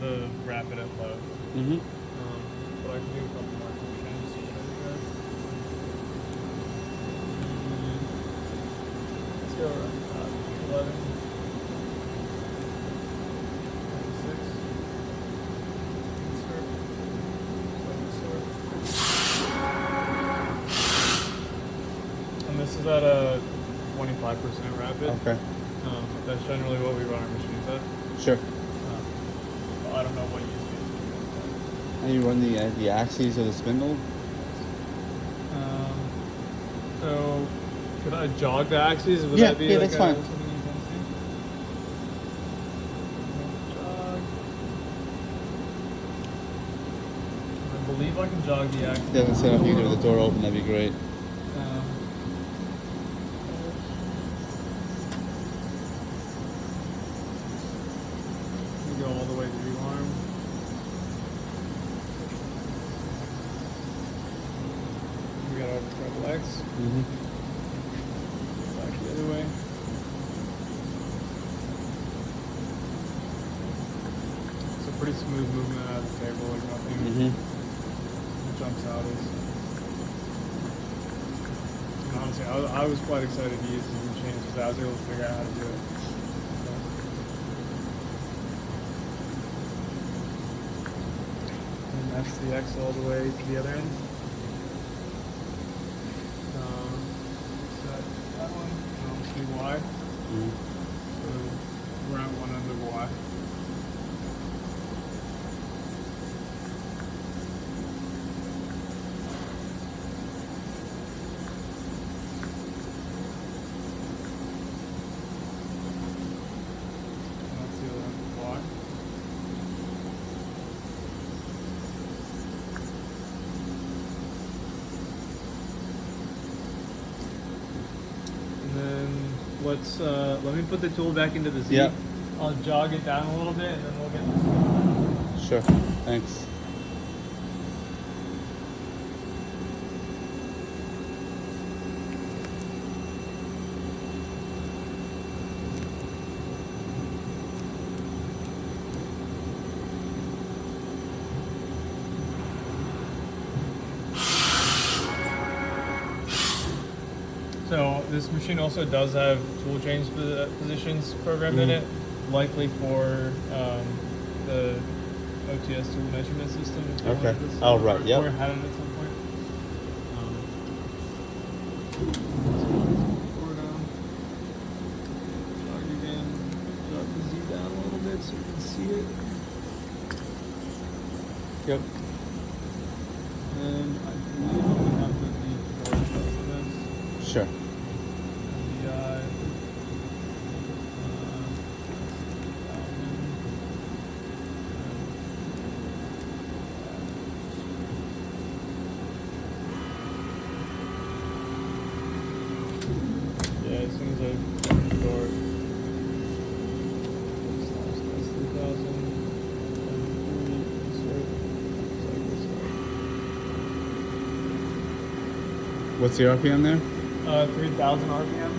the rapid at low. Mm-hmm. But I can do a couple more changes to show you guys. Let's go around 11. 26. And this is at a 25% rapid. Okay. That's generally what we run our machines at. Sure. I don't know what you use. And you run the axes or the spindle? So, could I jog the axes? Would Yeah, that be yeah, like that's fine. something you can see? Jog. I believe I can jog the axes. Yeah, so if you could do the door open, that'd be great. Go all the way to the arm. We got our treble X. Mm-hmm. Back the other way. It's a pretty smooth movement out of the table, like nothing jumps out as. And honestly, I was quite excited to use these machines because I was able to figure out how to do it. That's the X all the way to the other end. That one, see Y. So we're at one end of Y. And that's the other end of Y. Let me put the tool back into the Z. Yeah. I'll jog it down a little bit and then we'll get this. Sure. Thanks. So this machine also does have tool change positions programmed in it, likely for the OTS tool measurement system. Okay. Oh, right. Yep. Or had it at some point. Jog again. Jog the Z down a little bit so you can see it. Yep. And I believe we have the door for this. Sure. Yeah, as soon as I open the door, that's 3,000. What's the RPM there? 3,000 RPM.